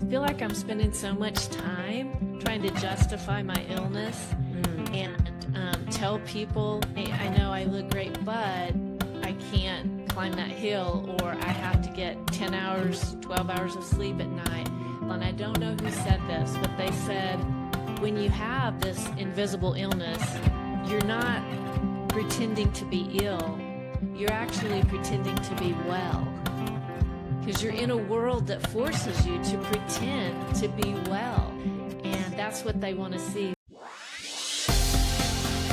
feel like I'm spending so much time trying to justify my illness and tell people, hey, I know I look great, but I can't climb that hill, or I have to get 10 hours, 12 hours of sleep at night. And I don't know who said this, but they said, when you have this invisible illness, you're not pretending to be ill. You're actually pretending to be well. Because you're in a world that forces you to pretend to be well. And that's what they want to see.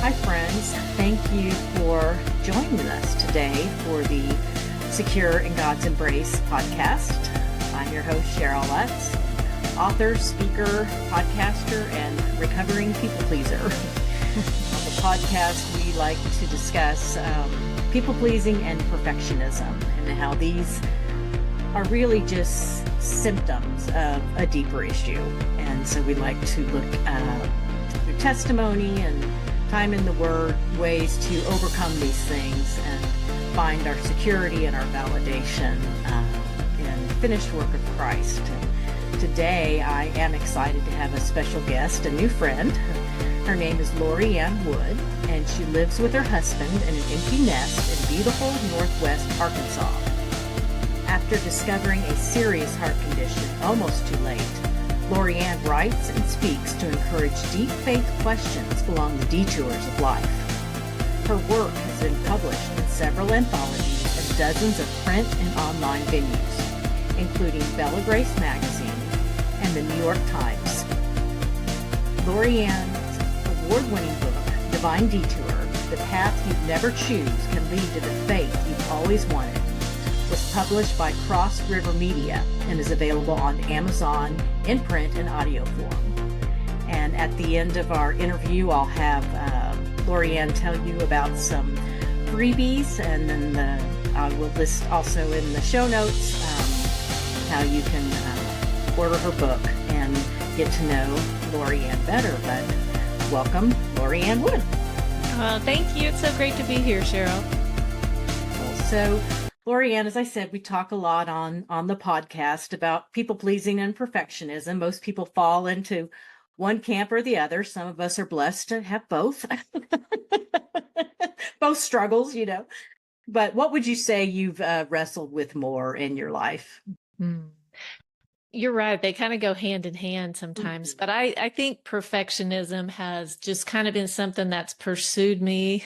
Hi, friends. Thank you for joining us today for the Secure in God's Embrace podcast. I'm your host, Cheryl Lutz, author, speaker, podcaster, and recovering people pleaser. On the podcast, we like to discuss people pleasing and perfectionism and how these are really just symptoms of a deeper issue. And so we like to look through testimony and time in the Word, ways to overcome these things and find our security and our validation in the finished work of Christ. And today, I am excited to have a special guest, a new friend. Her name is Lori Ann Wood, and she lives with her husband in an empty nest in beautiful Northwest Arkansas. After discovering a serious heart condition almost too late, Lori Ann writes and speaks to encourage deep faith questions along the detours of life. Her work has been published in several anthologies and dozens of print and online venues, including Bella Grace Magazine and the New York Times. Lori Ann's award-winning book, Divine Detour, The Path You'd Never Choose Can Lead to the Faith You've Always Wanted, was published by Cross River Media and is available on Amazon in print and audio form. And at the end of our interview, I'll have Lori Ann tell you about some freebies, and then I will list also in the show notes how you can order her book and get to know Lori Ann better. But welcome, Lori Ann Wood. Thank you. It's so great to be here, Cheryl. So, Lori Ann, as I said, we talk a lot on the podcast about people pleasing and perfectionism. Most people fall into one camp or the other. Some of us are blessed to have both. Both struggles, you know. But what would you say you've wrestled with more in your life? You're right. They kind of go hand in hand sometimes. But I think perfectionism has just kind of been something that's pursued me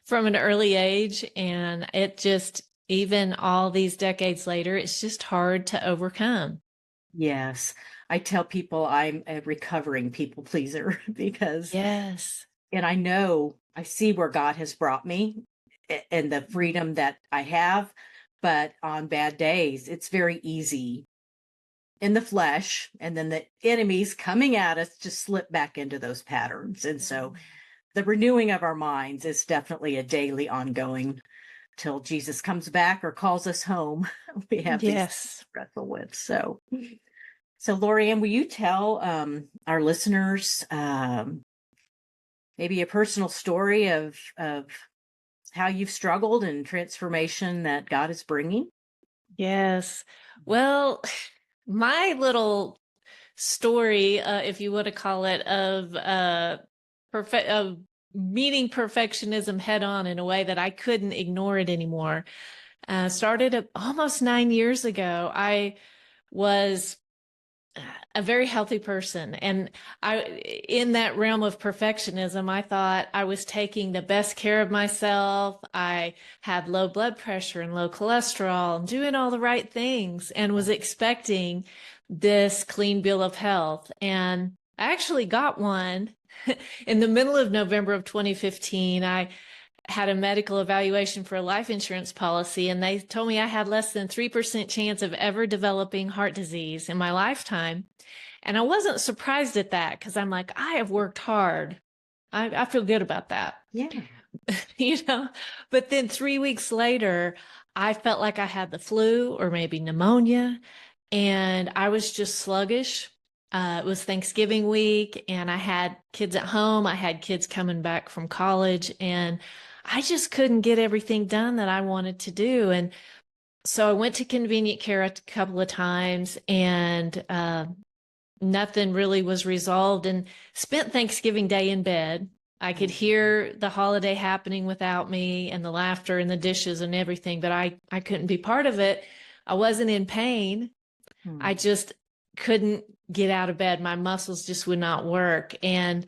from an early age. And it just, even all these decades later, it's just hard to overcome. Yes. I tell people I'm a recovering people pleaser because, Yes. and I see where God has brought me and the freedom that I have, but on bad days, it's very easy in the flesh, and then the enemy's coming at us to slip back into those patterns. And so the renewing of our minds is definitely a daily ongoing till Jesus comes back or calls us home. We have these to wrestle with. So Lori Ann, will you tell our listeners maybe a personal story of how you've struggled and transformation that God is bringing? Yes. Well, my little story, if you want to call it, of meeting perfectionism head on in a way that I couldn't ignore it anymore, started almost 9 years ago. I was a very healthy person. And in that realm of perfectionism, I thought I was taking the best care of myself. I had low blood pressure and low cholesterol and doing all the right things and was expecting this clean bill of health. And I actually got one in the middle of November of 2015. I had a medical evaluation for a life insurance policy, and they told me I had less than 3% chance of ever developing heart disease in my lifetime. And I wasn't surprised at that because I'm like, I have worked hard. I feel good about that. Yeah. But then 3 weeks later, I felt like I had the flu or maybe pneumonia, and I was just sluggish. It was Thanksgiving week, and I had kids at home. I had kids coming back from college, and I just couldn't get everything done that I wanted to do. And So I went to convenient care a couple of times, and nothing really was resolved, and spent Thanksgiving Day in bed. I could hear the holiday happening without me, and the laughter and the dishes and everything, but I couldn't be part of it. I wasn't in pain. I just couldn't get out of bed. My muscles just would not work. And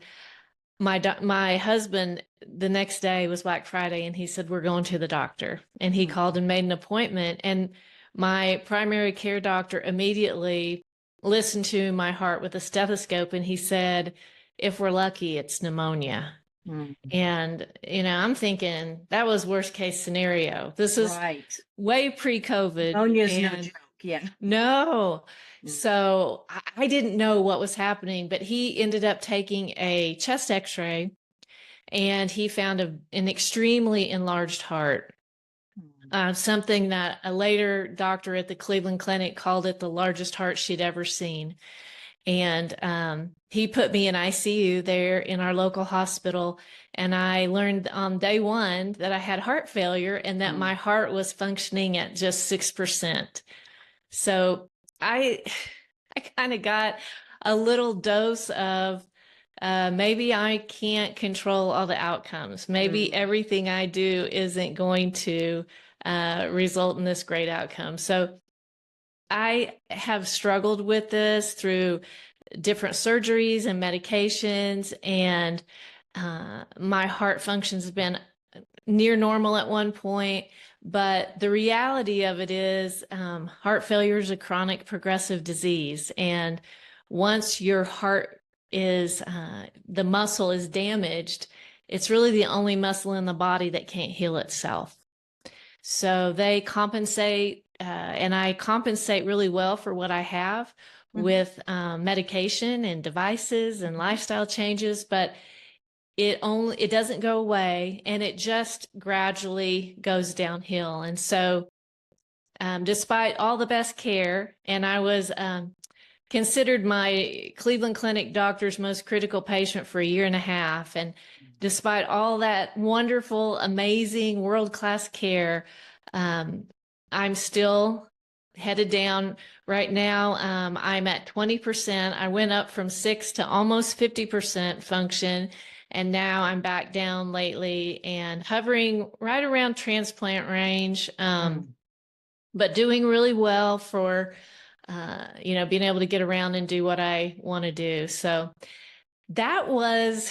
my husband, the next day was Black Friday, and he said, we're going to the doctor. And he called and made an appointment. And my primary care doctor immediately listened to my heart with a stethoscope, and he said, if we're lucky, it's pneumonia. And, I'm thinking that was worst case scenario. This is way pre-COVID. Pneumonia is no joke. Yeah. No. So I didn't know what was happening, but he ended up taking a chest x-ray, and he found an extremely enlarged heart. Something that a later doctor at the Cleveland Clinic called it the largest heart she'd ever seen. And he put me in ICU there in our local hospital. And I learned on day one that I had heart failure, and that my heart was functioning at just 6%. So I kind of got a little dose of maybe I can't control all the outcomes. Maybe everything I do isn't going to result in this great outcome. So I have struggled with this through different surgeries and medications, and my heart functions have been near normal at one point. But the reality of it is heart failure is a chronic progressive disease. And once your heart is, the muscle is damaged, it's really the only muscle in the body that can't heal itself. So they compensate, and I compensate really well for what I have with medication and devices and lifestyle changes, but it doesn't go away, and it just gradually goes downhill. And so despite all the best care, and I was considered my Cleveland Clinic doctor's most critical patient for a year and a half. And despite all that wonderful, amazing, world-class care, I'm still headed down right now. I'm at 20%. I went up from 6 to almost 50% function, and now I'm back down lately and hovering right around transplant range, but doing really well for being able to get around and do what I want to do. So that was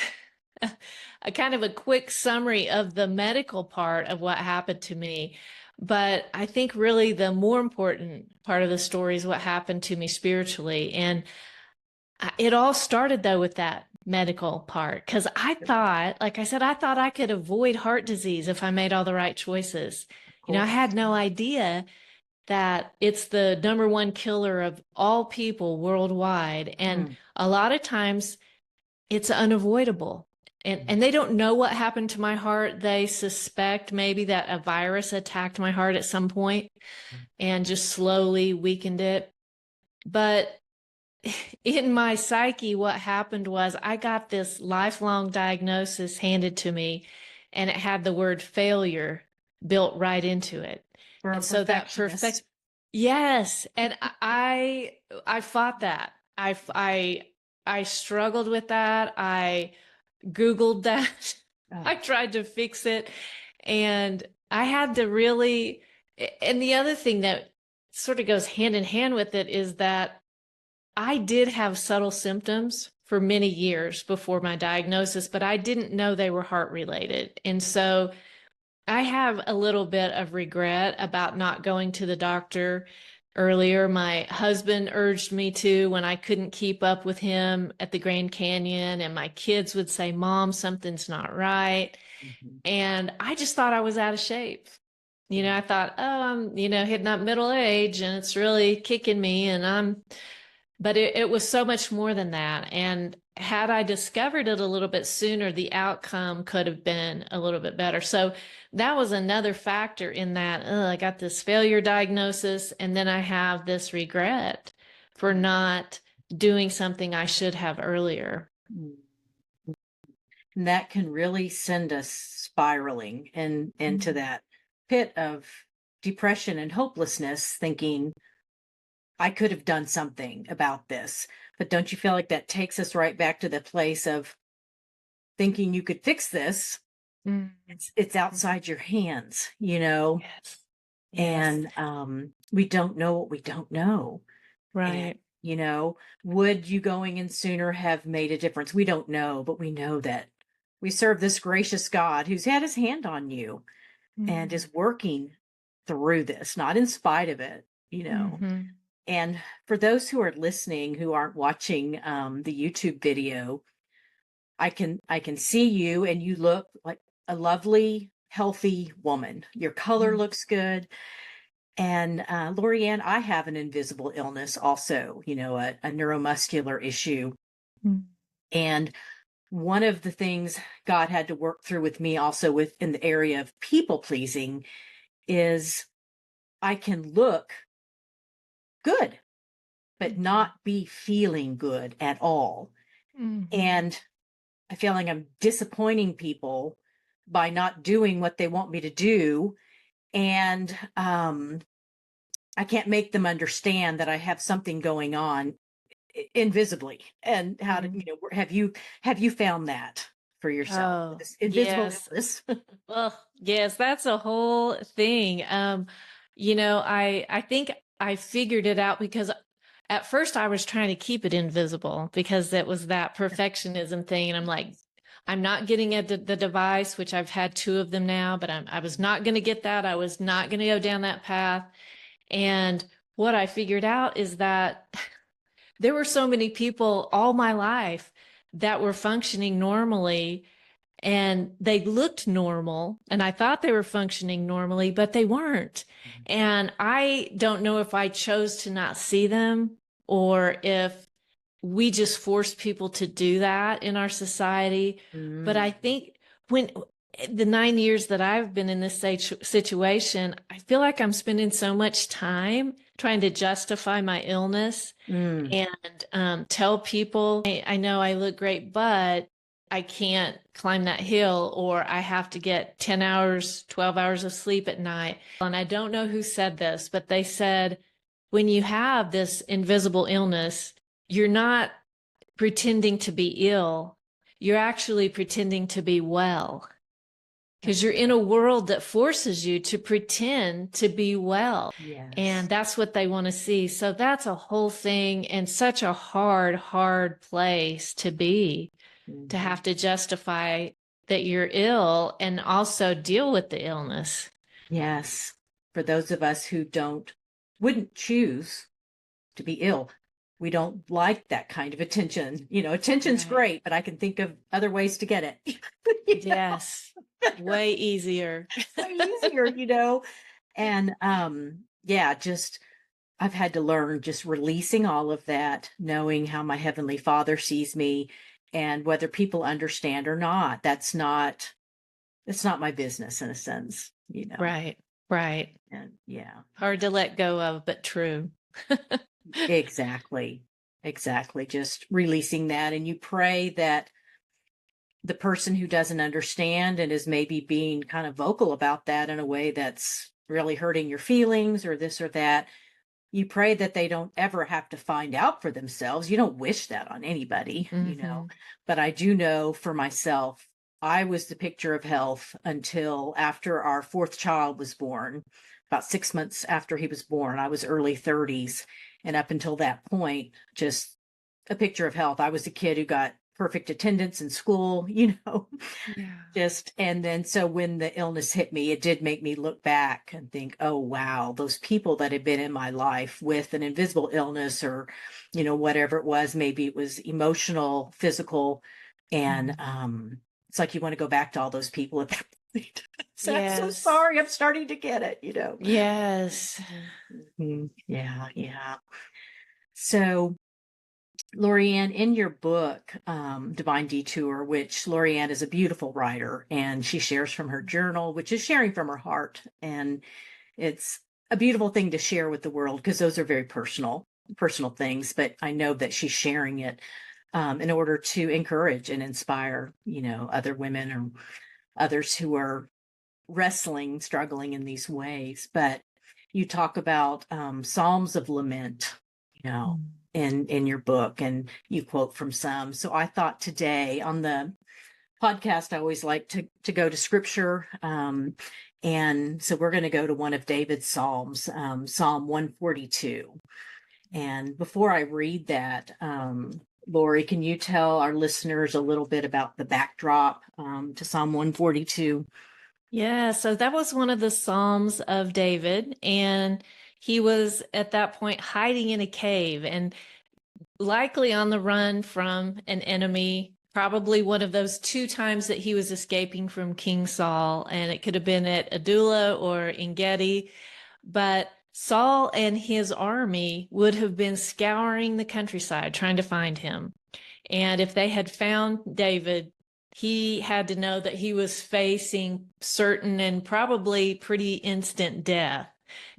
a kind of a quick summary of the medical part of what happened to me. But I think really the more important part of the story is what happened to me spiritually. And it all started, though, with that medical part, because I thought, like I said, I thought I could avoid heart disease if I made all the right choices. I had no idea that it's the number one killer of all people worldwide. And a lot of times it's unavoidable. And they don't know what happened to my heart. They suspect maybe that a virus attacked my heart at some point and just slowly weakened it. But in my psyche, what happened was I got this lifelong diagnosis handed to me, and it had the word failure built right into it. And so that perfect, yes. And I fought that. I struggled with that. I Googled that. I tried to fix it, and I had to really, and the other thing that sort of goes hand in hand with it is that I did have subtle symptoms for many years before my diagnosis, but I didn't know they were heart related. And so I have a little bit of regret about not going to the doctor earlier. My husband urged me to when I couldn't keep up with him at the Grand Canyon, and my kids would say, Mom, something's not right. And I just thought I was out of shape. I thought, oh, I'm, hitting up middle age, and it's really kicking me, but it was so much more than that. And had I discovered it a little bit sooner, the outcome could have been a little bit better. So that was another factor in that. I got this failure diagnosis, and then I have this regret for not doing something I should have earlier. And that can really send us spiraling into that pit of depression and hopelessness, thinking, I could have done something about this. But don't you feel like that takes us right back to the place of thinking you could fix this? Mm. It's outside your hands, you know? Yes. Yes. And we don't know what we don't know. And, Right. you know, would you going in sooner have made a difference? We don't know, but we know that we serve this gracious God who's had his hand on you and Mm. is working through this, not in spite of it, you know. Mm-hmm. And for those who are listening who aren't watching the YouTube video, I can see you, and you look like a lovely, healthy woman. Your color Mm. looks good. And Lorianne, I have an invisible illness also, you know, a neuromuscular issue. Mm. And one of the things God had to work through with me also within the area of people pleasing is I can look good, but Mhm. not be feeling good at all. Mhm. And I feel like I'm disappointing people by not doing what they want me to do. And I can't make them understand that I have something going on invisibly. And how to, you Mm. know, have you found that for yourself with Oh, this invisible yes. illness? Well, yes, that's a whole thing. I think I figured it out because at first I was trying to keep it invisible because it was that perfectionism thing. And I'm like, I'm not getting the device, which I've had two of them now, but I was not going to get that. I was not going to go down that path. And what I figured out is that there were so many people all my life that were functioning normally and they looked normal and I thought they were functioning normally, but they weren't. And I don't know if I chose to not see them or if we just force people to do that in our society. But Mm, I think when the 9 years that I've been in this situation, I feel like I'm spending so much time trying to justify my illness mm, and tell people I know I look great, but I can't climb that hill or I have to get 10 hours, 12 hours of sleep at night. And I don't know who said this, but they said when you have this invisible illness, you're not pretending to be ill. You're actually pretending to be well because that's you're in right. a world that forces you to pretend to be well. And Yes. that's what they want to see. So that's a whole thing and such a hard, hard place to be, to Mhm. have to justify that you're ill and also deal with the illness. Yes. For those of us who wouldn't choose to be ill, we don't like that kind of attention. You know, attention's Right. great, but I can think of other ways to get it. You know? Yes. Way easier. Way easier, you know. And yeah, just I've had to learn just releasing all of that, knowing how my heavenly Father sees me, and whether people understand or not, it's not my business in a sense, you know. Right. Right. And yeah, Hard to let go of, but true. exactly. Exactly. Just releasing that, and you pray that the person who doesn't understand and is maybe being kind of vocal about that in a way that's really hurting your feelings or this or that, you pray that they don't ever have to find out for themselves. You don't wish that on anybody, you know. Hmm. But I do know for myself, I was the picture of health until after our fourth child was born. About 6 months after he was born, I was early 30s. And up until that point, just a picture of health. I was a kid who got perfect attendance in school, you know. Yeah. Just, and then so when the illness hit me, it did make me look back and think, oh, wow, those people that had been in my life with an invisible illness or, you know, whatever it was, maybe it was emotional, physical. And Mhm. it's like you want to go back to all those people at that point. So I'm so Yes. sorry. I'm starting to get it, you know. Yes. Mhm. Yeah, yeah. So Lorianne, in your book, Divine Detour, which Lorianne is a beautiful writer and she shares from her journal, which is sharing from her heart. And it's a beautiful thing to share with the world because those are very personal things. But I know that she's sharing it in order to encourage and inspire, you know, other women or others who are wrestling, struggling in these ways. But you talk about Psalms of Lament, you know, Mm. in your book, and you quote from some. So I thought today on the podcast, I always like to go to scripture. And so we're going to go to one of David's Psalms, Psalm 142. And before I read that, Lori, can you tell our listeners a little bit about the backdrop to Psalm 142? Yeah, so that was one of the Psalms of David, and he was at that point hiding in a cave and likely on the run from an enemy, probably one of those two times that he was escaping from King Saul, and it could have been at Adullam or En Gedi. But Saul and his army would have been scouring the countryside trying to find him. And if they had found David, he had to know that he was facing certain and probably pretty instant death.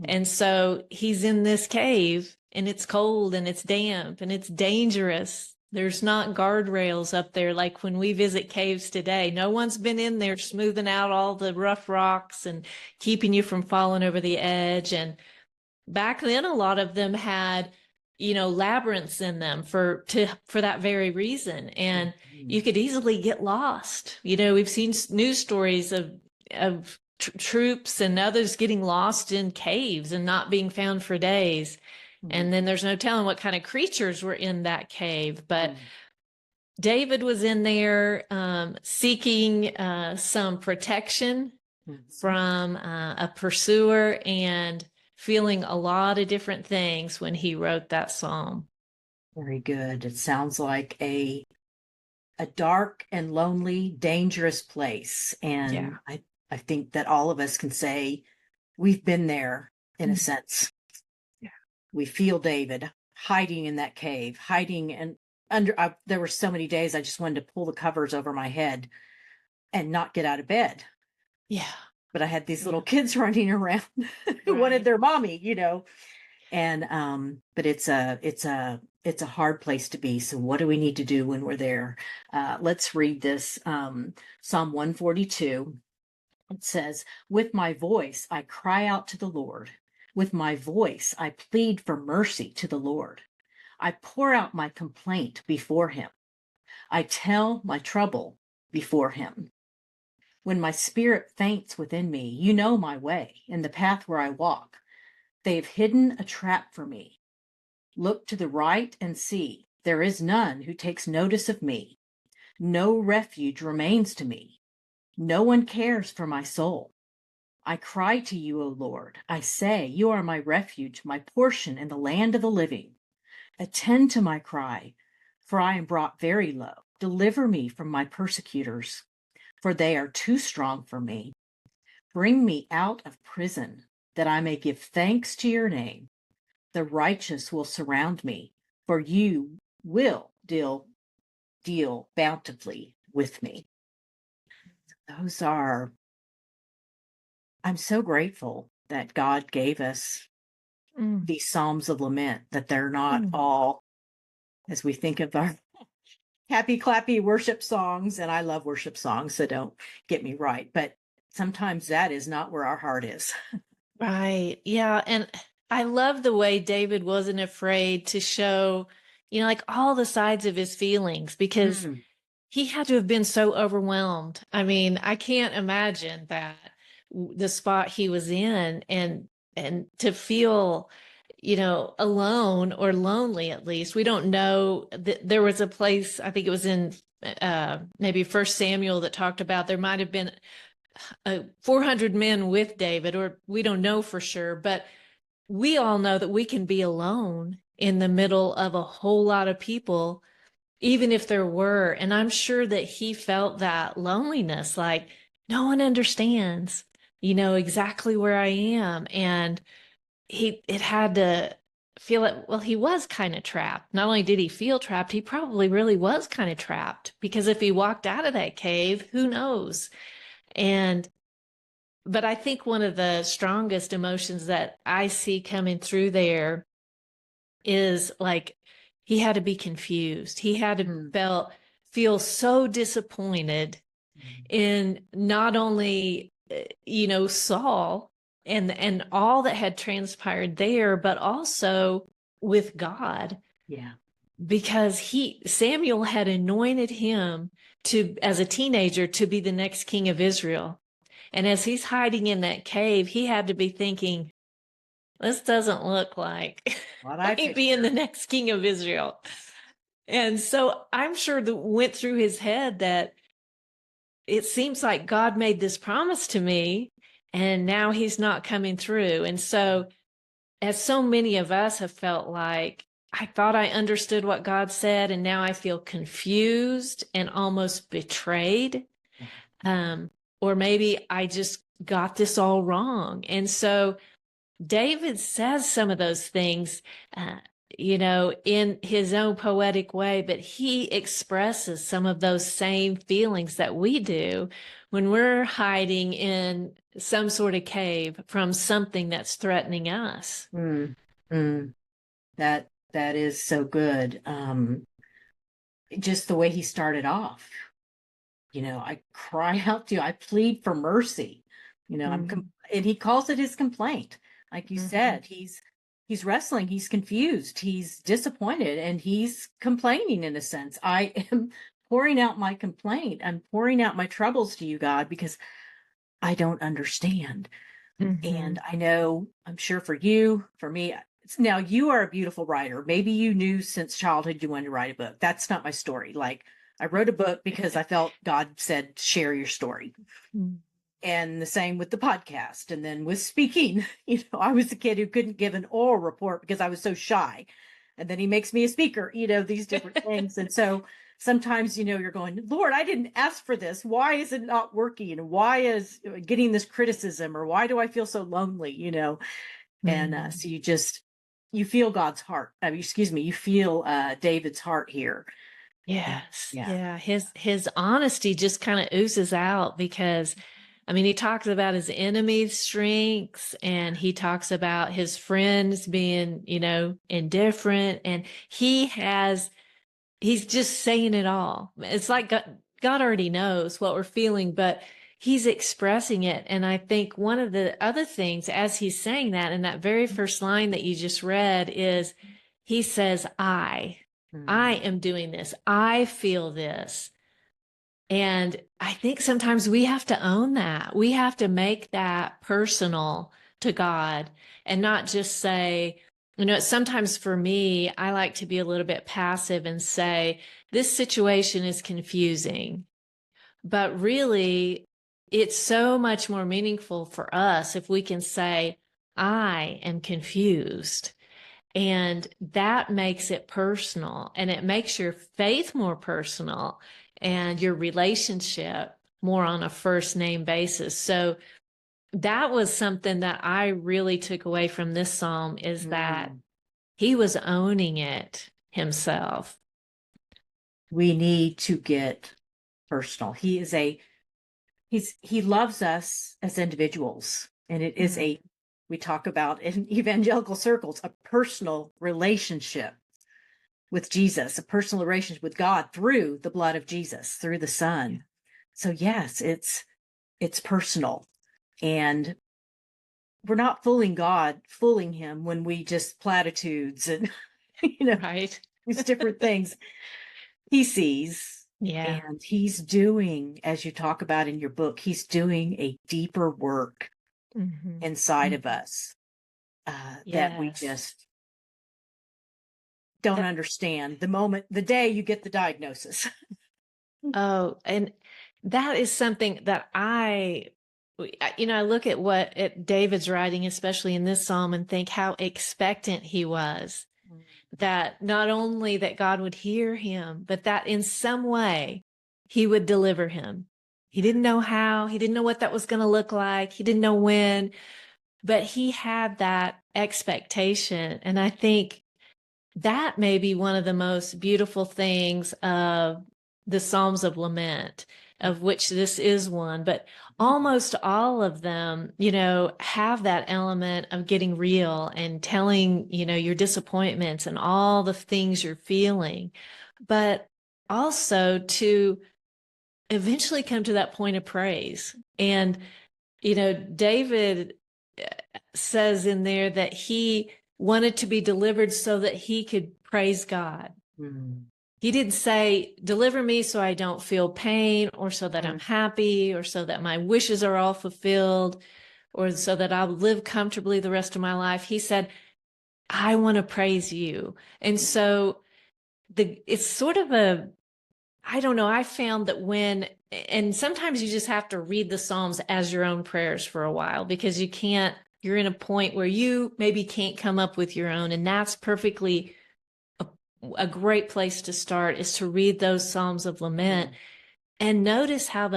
And so he's in this cave, and it's cold and it's damp and it's dangerous. There's not guardrails up there like when we visit caves today. No one's been in there smoothing out all the rough rocks and keeping you from falling over the edge. And back then, a lot of them had, labyrinths in them for that very reason. And you could easily get lost. We've seen news stories of troops and others getting lost in caves and not being found for days. And then there's no telling what kind of creatures were in that cave. But David was in there seeking some protection from a pursuer and feeling a lot of different things when he wrote that psalm. Very good. It sounds like a dark and lonely, dangerous place. And Yeah. I think that all of us can say we've been there in a sense. Yeah. We feel David hiding in that cave, hiding and there were so many days I just wanted to pull the covers over my head and not get out of bed. Yeah. But I had these little kids running around who wanted their mommy, And but it's a hard place to be. So what do we need to do when we're there? Let's read this. Psalm 142. It says, "With my voice I cry out to the Lord. With my voice I plead for mercy to the Lord. I pour out my complaint before him. I tell my trouble before him. When my spirit faints within me, you know my way and the path where I walk. They have hidden a trap for me. Look to the right and see. There is none who takes notice of me. No refuge remains to me. No one cares for my soul. I cry to you, O Lord. I say, you are my refuge, my portion in the land of the living. Attend to my cry, for I am brought very low. Deliver me from my persecutors, for they are too strong for me. Bring me out of prison, that I may give thanks to your name. The righteous will surround me, for you will deal bountifully with me." I'm so grateful that God gave us these Psalms of Lament, that they're not all, as we think of our happy, clappy worship songs, and I love worship songs, so don't get me right, but sometimes that is not where our heart is. Right. Yeah. And I love the way David wasn't afraid to show, like all the sides of his feelings, because he had to have been so overwhelmed. I mean, I can't imagine that the spot he was in, and to feel, alone or lonely. At least we don't know that there was a place, I think it was in maybe First Samuel, that talked about there might have been 400 men with David, or we don't know for sure, but we all know that we can be alone in the middle of a whole lot of people, even if there were. And I'm sure that he felt that loneliness, like no one understands, exactly where I am. And it had to feel it. Well, he was kind of trapped. Not only did he feel trapped, he probably really was kind of trapped, because if he walked out of that cave, who knows? But I think one of the strongest emotions that I see coming through there is like he had to be confused. He had to feel so disappointed in not only, Saul, and all that had transpired there, but also with God, Yeah. because Samuel had anointed him to, as a teenager, to be the next king of Israel. And as he's hiding in that cave, he had to be thinking, this doesn't look like What I me being the picture. next king of Israel. And so I'm sure that went through his head that it seems like God made this promise to me and now he's not coming through. And so, as so many of us have felt like, I thought I understood what God said, and now I feel confused and almost betrayed. Yeah. Or maybe I just got this all wrong. And so David says some of those things, uh, in his own poetic way, but he expresses some of those same feelings that we do when we're hiding in some sort of cave from something that's threatening us. Mm, mm. That is so good. Just the way he started off. I cry out to you. I plead for mercy. Mm-hmm. And he calls it his complaint. Like you Mm-hmm. said, he's wrestling, he's confused, he's disappointed, and he's complaining in a sense. I am pouring out my complaint. I'm pouring out my troubles to you, God, because I don't understand. Mm-hmm. And I know, I'm sure for you, for me, now you are a beautiful writer. Maybe you knew since childhood you wanted to write a book. That's not my story. Like, I wrote a book because I felt God said, share your story. And the same with the podcast. And then with speaking, I was a kid who couldn't give an oral report because I was so shy. And then he makes me a speaker, these different things. And so sometimes, you're going, Lord, I didn't ask for this. Why is it not working? And why is getting this criticism? Or why do I feel so lonely? And Mm-hmm. so you feel God's heart. I mean, excuse me, you feel David's heart here. And Yes. yeah. Yeah. His honesty just kind of oozes out because, I mean, he talks about his enemies' strengths and he talks about his friends being, indifferent. And he's just saying it all. It's like God already knows what we're feeling, but he's expressing it. And I think one of the other things as he's saying that in that very first line that you just read is he says, I Mm, am doing this. I feel this. And I think sometimes we have to own that. We have to make that personal to God and not just say, sometimes for me, I like to be a little bit passive and say, this situation is confusing. But really, it's so much more meaningful for us if we can say, I am confused. And that makes it personal and it makes your faith more personal and your relationship more on a first name basis. So that was something that I really took away from this psalm is that mm. he was owning it himself. We need to get personal. He loves us as individuals. And it is Mm, we talk about in evangelical circles, a personal relationship with Jesus, a personal relationship with God through the blood of Jesus, through the yeah. Son. So yes, it's personal. And we're not fooling him when we just platitudes and Right. these different things. He sees, Yeah. and he's doing, as you talk about in your book, he's doing a deeper work Mm-hmm. inside of Mm-hmm. us that we Yes. just don't That, understand the day you get the diagnosis. oh, and that is something that I look at what at David's writing, especially in this psalm, and think how expectant he was that not only that God would hear him, but that in some way he would deliver him. He didn't know how, he didn't know what that was going to look like, he didn't know when, but he had that expectation. And I think that may be one of the most beautiful things of the Psalms of Lament, of which this is one, but almost all of them, have that element of getting real and telling, your disappointments and all the things you're feeling, but also to eventually come to that point of praise. And, David says in there that he wanted to be delivered so that he could praise God. Mm. He didn't say, deliver me so I don't feel pain, or so that I'm Mm. happy, or so that my wishes are all fulfilled, or so that I'll live comfortably the rest of my life. He said, I want to praise you. And so it's sort of I don't know, I found that and sometimes you just have to read the Psalms as your own prayers for a while, because you're in a point where you maybe can't come up with your own. And that's perfectly a great place to start, is to read those Psalms of Lament and notice how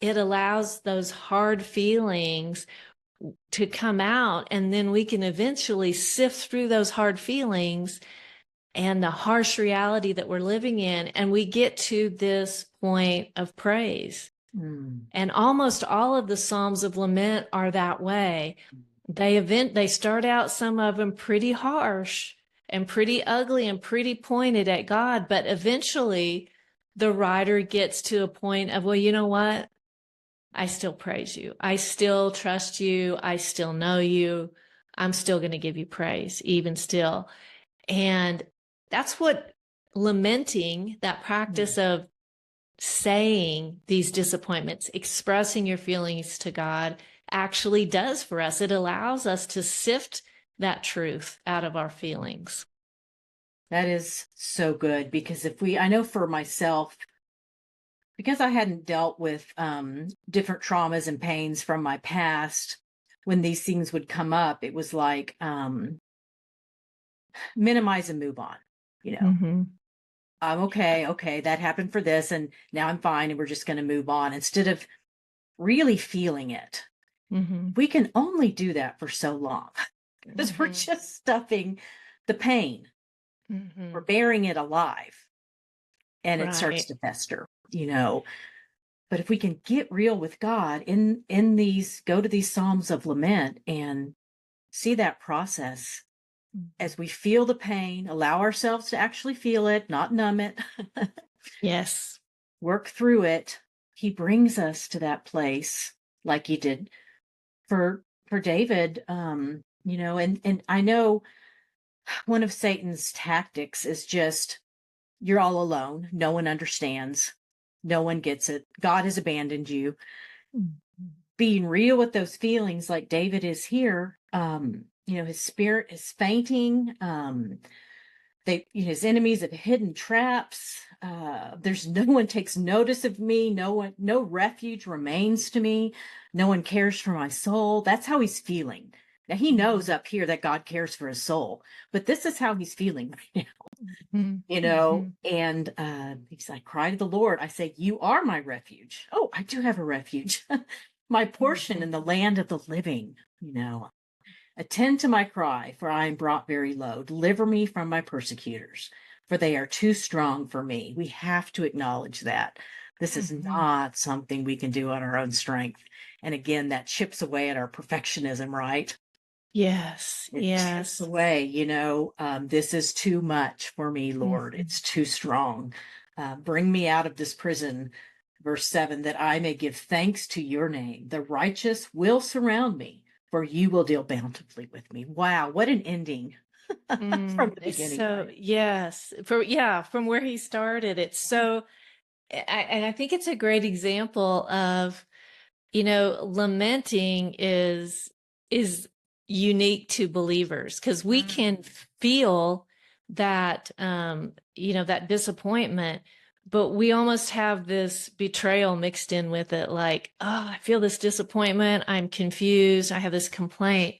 it allows those hard feelings to come out. And then we can eventually sift through those hard feelings and the harsh reality that we're living in. And we get to this point of praise. Mm. And almost all of the Psalms of Lament are that way. They start out, some of them pretty harsh and pretty ugly and pretty pointed at God, but eventually the writer gets to a point of, well, you know what? I still praise you. I still trust you. I still know you. I'm still going to give you praise, even still. And that's what lamenting, that practice of saying these disappointments, expressing your feelings to God, actually does for us. It allows us to sift that truth out of our feelings. That is so good, because I know for myself, because I hadn't dealt with different traumas and pains from my past, when these things would come up, it was like minimize and move on. You know, Mm-hmm. I'm okay. Okay, that happened for this, and now I'm fine, and we're just going to move on instead of really feeling it. Mm-hmm. We can only do that for so long because we're just stuffing the pain. Mm-hmm. We're burying it alive, and it starts Right. to fester. But if we can get real with God go to these Psalms of Lament and see that process as we feel the pain, allow ourselves to actually feel it, not numb it, Yes. work through it, he brings us to that place like he did for David. And I know one of Satan's tactics is just, you're all alone. No one understands. No one gets it. God has abandoned you. Being real with those feelings like David is here. His spirit is fainting. His enemies have hidden traps. There's no one takes notice of me. No refuge remains to me. No one cares for my soul. That's how he's feeling. Now he knows up here that God cares for his soul, but this is how he's feeling right now. Mm-hmm. And I cry to the Lord. I say, you are my refuge. Oh, I do have a refuge. My portion in the land of the living. Attend to my cry, for I am brought very low. Deliver me from my persecutors, for they are too strong for me. We have to acknowledge that. This is not something we can do on our own strength. And again, that chips away at our perfectionism, right? Yes. It Yes. chips away, this is too much for me, Lord. It's too strong. Bring me out of this prison. Verse 7, that I may give thanks to your name. The righteous will surround me, for you will deal bountifully with me. Wow, what an ending from the It's beginning. so, Right? yes, from where he started. It's so, and I think it's a great example of, lamenting is unique to believers, because we can feel that, that disappointment, but we almost have this betrayal mixed in with it. Like, oh, I feel this disappointment. I'm confused. I have this complaint,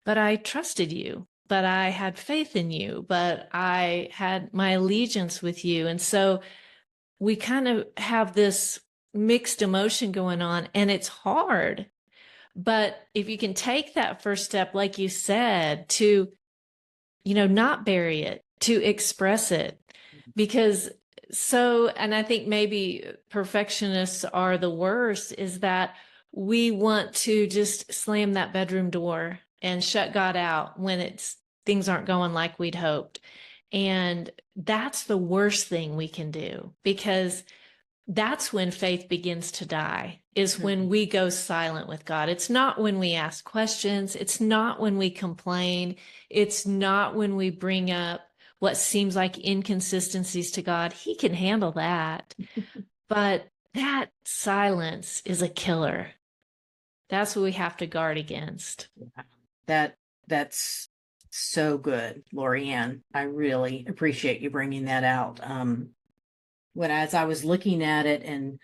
but I trusted you, but I had faith in you, but I had my allegiance with you. And so we kind of have this mixed emotion going on, and it's hard. But if you can take that first step, like you said, to, not bury it, to express it, because and I think maybe perfectionists are the worst, is that we want to just slam that bedroom door and shut God out when things aren't going like we'd hoped. And that's the worst thing we can do, because that's when faith begins to die, is when we go silent with God. It's not when we ask questions. It's not when we complain. It's not when we bring up what seems like inconsistencies to God. He can handle that. But that silence is a killer. That's what we have to guard against. That's so good, Lorianne. I really appreciate you bringing that out. As I was looking at it, and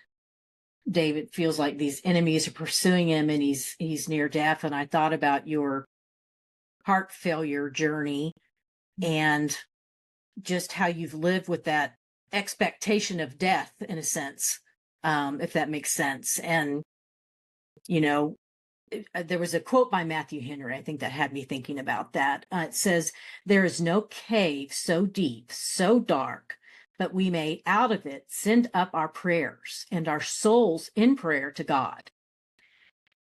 David feels like these enemies are pursuing him, and he's near death, and I thought about your heart failure journey and just how you've lived with that expectation of death, in a sense, if that makes sense. And there was a quote by Matthew Henry, I think, that had me thinking about that. It says, "There is no cave so deep, so dark, but we may out of it send up our prayers and our souls in prayer to God."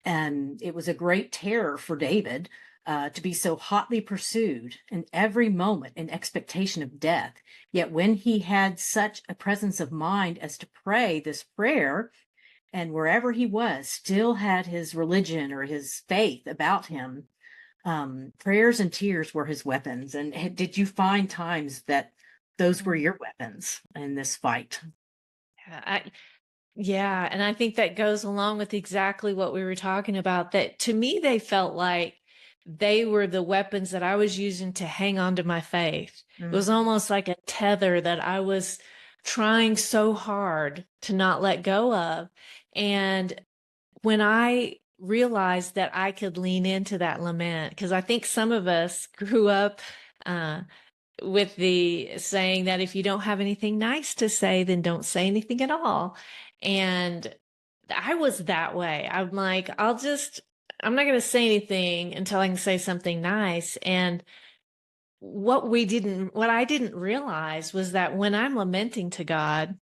And it was a great terror for David to be so hotly pursued in every moment in expectation of death. Yet when he had such a presence of mind as to pray this prayer, and wherever he was, still had his religion or his faith about him, prayers and tears were his weapons. And did you find times that those were your weapons in this fight? Yeah, and I think that goes along with exactly what we were talking about, that to me, they felt like they were the weapons that I was using to hang on to my faith. It was almost like a tether that I was trying so hard to not let go of. And when I realized that I could lean into that lament, because I think some of us grew up with the saying that if you don't have anything nice to say, then don't say anything at all. And I was that way. I'm like, I'm not going to say anything until I can say something nice. And what I didn't realize was that when I'm lamenting to God,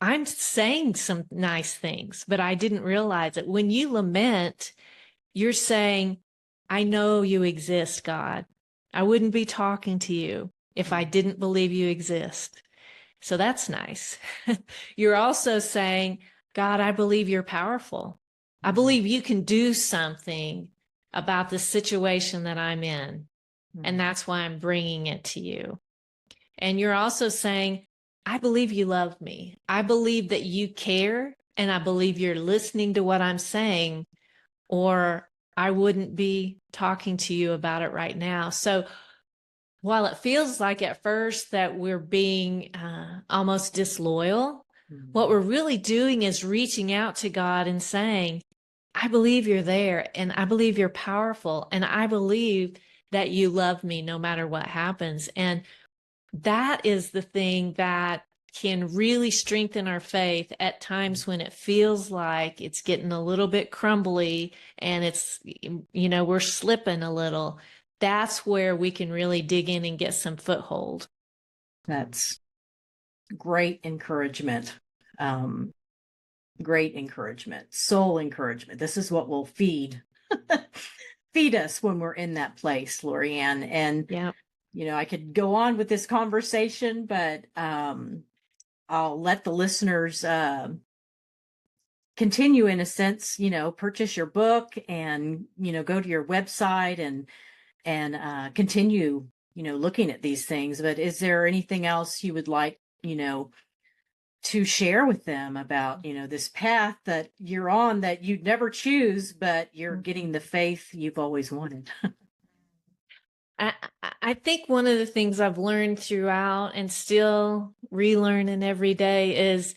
I'm saying some nice things, but I didn't realize it. When you lament, you're saying, I know you exist, God. I wouldn't be talking to you if I didn't believe you exist. So that's nice. You're also saying, God, I believe you're powerful. I believe you can do something about the situation that I'm in. And that's why I'm bringing it to you. And you're also saying, I believe you love me. I believe that you care. And I believe you're listening to what I'm saying, or I wouldn't be talking to you about it right now. So while it feels like at first that we're being almost disloyal, what we're really doing is reaching out to God and saying, I believe you're there, and I believe you're powerful, and I believe that you love me no matter what happens. And that is the thing that can really strengthen our faith at times when it feels like it's getting a little bit crumbly and we're slipping a little. That's where we can really dig in and get some foothold. That's great encouragement. Great encouragement, soul encouragement. This is what will feed us when we're in that place, Lorianne. And I could go on with this conversation, but I'll let the listeners continue, in a sense, purchase your book and, go to your website and continue, looking at these things. But is there anything else you would like, to share with them about, this path that you're on that you'd never choose, but you're getting the faith you've always wanted? I think one of the things I've learned throughout and still relearning every day is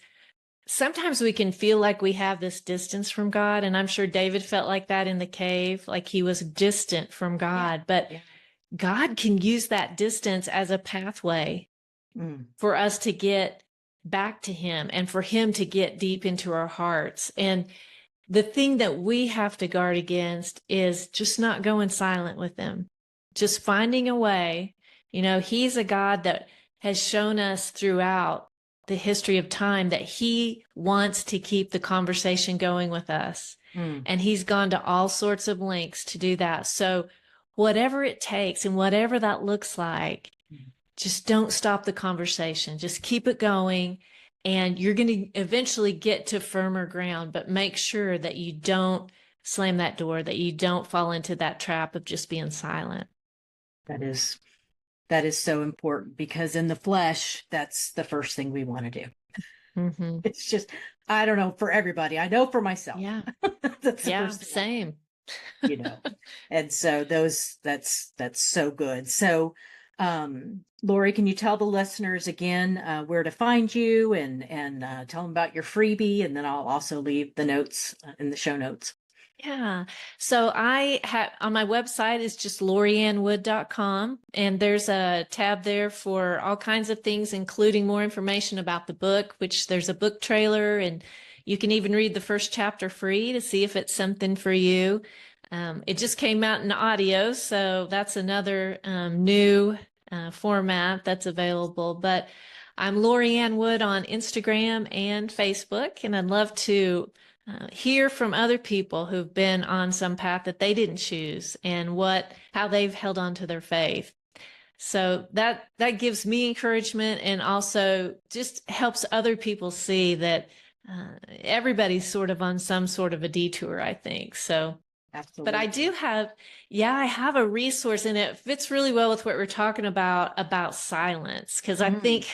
sometimes we can feel like we have this distance from God. And I'm sure David felt like that in the cave, like he was distant from God. But God can use that distance as a pathway for us to get back to him and for him to get deep into our hearts. And the thing that we have to guard against is just not going silent with him, just finding a way. He's a God that has shown us throughout the history of time that he wants to keep the conversation going with us. And he's gone to all sorts of lengths to do that. So whatever it takes and whatever that looks like, just don't stop the conversation. Just keep it going. and you're going to eventually get to firmer ground, but make sure that you don't slam that door, that you don't fall into that trap of just being silent. That is that is so important, because in the flesh, that's the first thing we want to do. Mm-hmm. It's just, I don't know, for everybody. I know for myself. Yeah. That's the Yeah. first thing I want, Same. you know. And so that's so good. So Lori, can you tell the listeners again where to find you, and tell them about your freebie, and then I'll also leave the notes in the show notes. Yeah. So I have on my website is just loriannwood.com, and there's a tab there for all kinds of things, including more information about the book, which there's a book trailer, and you can even read the first chapter free to see if it's something for you. It just came out in audio, so that's another new format that's available. But I'm Lori Ann Wood on Instagram and Facebook, and I'd love to hear from other people who've been on some path that they didn't choose and how they've held on to their faith. So that gives me encouragement, and also just helps other people see that everybody's sort of on some sort of a detour, I think. So, but I Absolutely. do have, yeah, I have a resource, and it fits really well with what we're talking about silence. Because I Mm, think,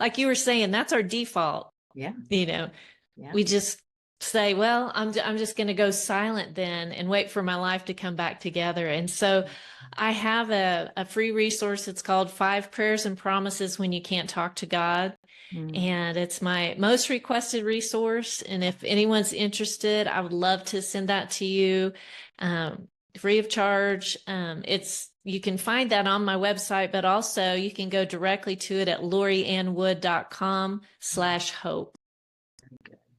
like you were saying, that's our default. yeah, You know, yeah. we just say, well, I'm just going to go silent then and wait for my life to come back together. And so I have a free resource. It's called 5 Prayers and Promises When You Can't Talk to God. Mm, And it's my most requested resource. And if anyone's interested, I would love to send that to you, free of charge. You can find that on my website, but also you can go directly to it at loriannwood.com/hope.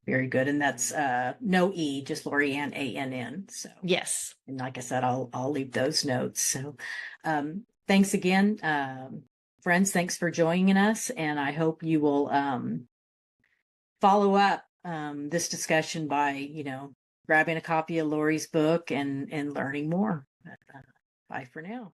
very good. And that's no E, just Lori Ann, ANN. So, Yes. and like I said, I'll leave those notes. So thanks again. Friends, thanks for joining us. And I hope you will follow up this discussion by, grabbing a copy of Lori's book and learning more. Bye for now.